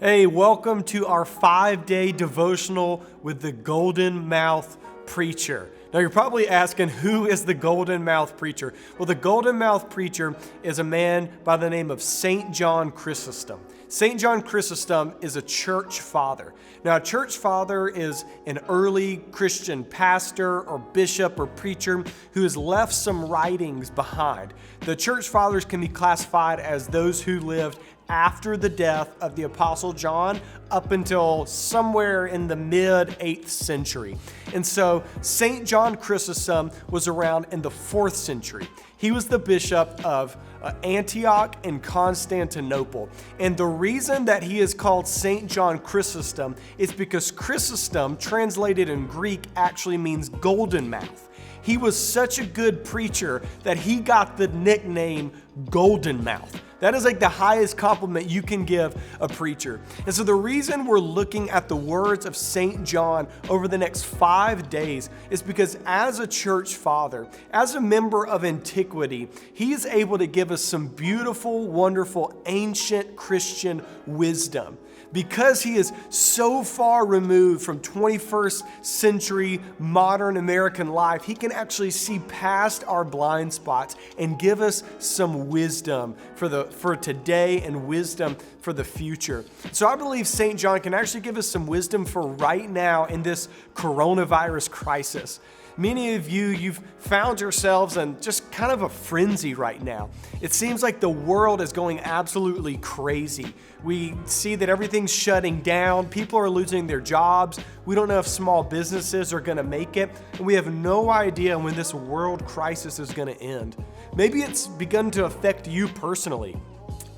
Hey, welcome to our 5-day devotional with the Golden Mouth Preacher. Now you're probably asking, who is the Golden Mouth Preacher? Well, the Golden Mouth Preacher is a man by the name of St. John Chrysostom. St. John Chrysostom is a church father. Now, a church father is an early Christian pastor or bishop or preacher who has left some writings behind. The church fathers can be classified as those who lived after the death of the Apostle John up until somewhere in the mid-8th century. And so St. John Chrysostom was around in the 4th century. He was the bishop of Antioch and Constantinople. And the reason that he is called St. John Chrysostom is because Chrysostom, translated in Greek, actually means golden mouth. He was such a good preacher that he got the nickname Golden Mouth. That is like the highest compliment you can give a preacher. And so the reason we're looking at the words of St. John over the next 5 days is because as a church father, as a member of antiquity, he is able to give us some beautiful, wonderful, ancient Christian wisdom. Because he is so far removed from 21st century modern American life, he can actually see past our blind spots and give us some wisdom for today and wisdom for the future. So I believe St. John can actually give us some wisdom for right now in this coronavirus crisis. Many of you've found yourselves in just kind of a frenzy right now. It seems like the world is going absolutely crazy. We see that everything's shutting down. People are losing their jobs. We don't know if small businesses are going to make it. And we have no idea when this world crisis is going to end. Maybe it's begun to affect you personally.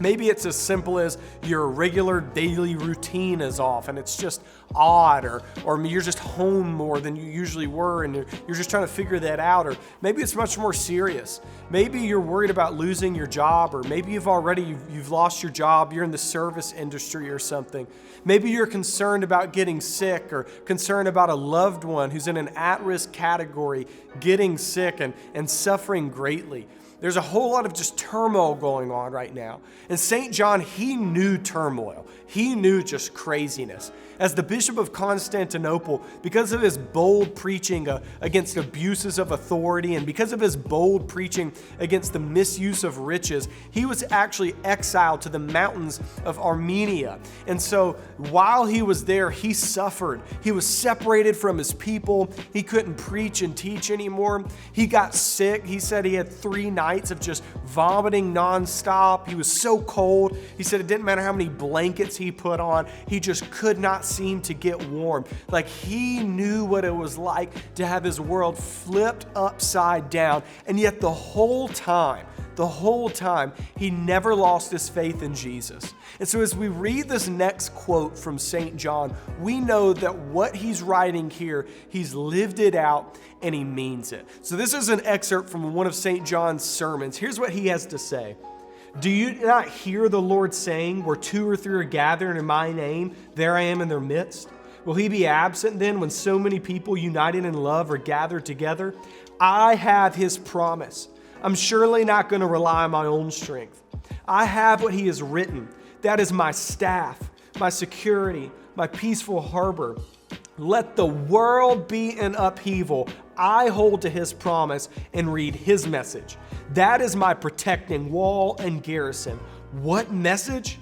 Maybe it's as simple as your regular daily routine is off and it's just odd, or you're just home more than you usually were and you're just trying to figure that out. Or maybe it's much more serious. Maybe you're worried about losing your job, or maybe you've lost your job, you're in the service industry or something. Maybe you're concerned about getting sick, or concerned about a loved one who's in an at-risk category getting sick and suffering greatly. There's a whole lot of just turmoil going on right now. And St. John, he knew turmoil. He knew just craziness. As the Bishop of Constantinople, because of his bold preaching against abuses of authority and because of his bold preaching against the misuse of riches, he was actually exiled to the mountains of Armenia. And so while he was there, he suffered. He was separated from his people. He couldn't preach and teach anymore. He got sick. He said he had 3 nights of just vomiting nonstop. He was so cold. He said it didn't matter how many blankets he put on. He just could not seem to get warm. Like, he knew what it was like to have his world flipped upside down. And yet the whole time, he never lost his faith in Jesus. And so as we read this next quote from St. John, we know that what he's writing here, he's lived it out and he means it. So this is an excerpt from one of St. John's sermons. Here's what he has to say. Do you not hear the Lord saying, where 2 or 3 are gathered in my name, there I am in their midst? Will he be absent then when so many people united in love are gathered together? I have his promise. I'm surely not going to rely on my own strength. I have what he has written. That is my staff, my security, my peaceful harbor. Let the world be in upheaval. I hold to his promise and read his message. That is my protecting wall and garrison. What message?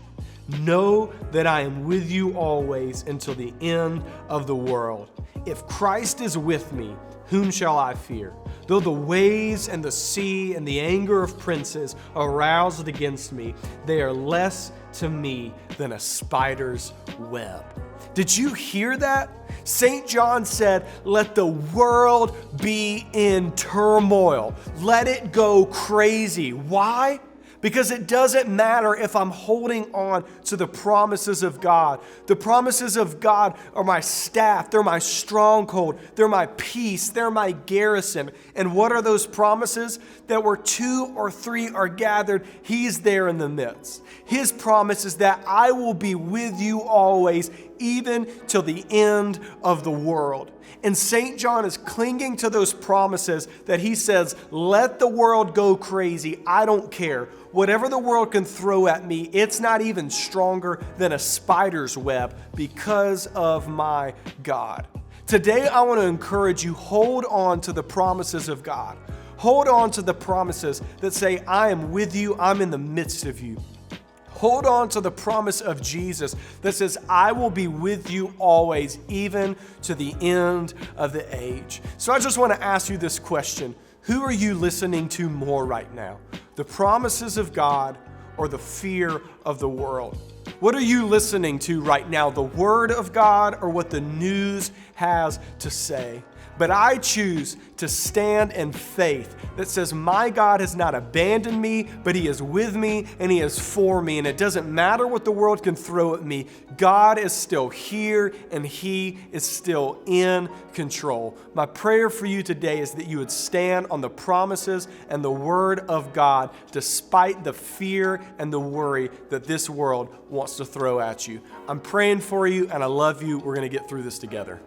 Know that I am with you always until the end of the world. If Christ is with me, whom shall I fear? Though the waves and the sea and the anger of princes are roused against me, they are less to me than a spider's web. Did you hear that? St. John said, let the world be in turmoil. Let it go crazy. Why? Because it doesn't matter if I'm holding on to the promises of God. The promises of God are my staff. They're my stronghold. They're my peace. They're my garrison. And what are those promises? That where 2 or 3 are gathered, he's there in the midst. His promise is that I will be with you always, even till the end of the world. And St. John is clinging to those promises that he says, let the world go crazy. I don't care. Whatever the world can throw at me, it's not even stronger than a spider's web because of my God. Today, I want to encourage you, hold on to the promises of God. Hold on to the promises that say, I am with you, I'm in the midst of you. Hold on to the promise of Jesus that says, I will be with you always, even to the end of the age. So I just want to ask you this question. Who are you listening to more right now? The promises of God or the fear of the world? What are you listening to right now? The Word of God or what the news has to say? But I choose to stand in faith that says, my God has not abandoned me, but He is with me and He is for me. And it doesn't matter what the world can throw at me. God is still here and He is still in control. My prayer for you today is that you would stand on the promises and the Word of God despite the fear and the worry that this world wants to throw at you. I'm praying for you and I love you. We're going to get through this together.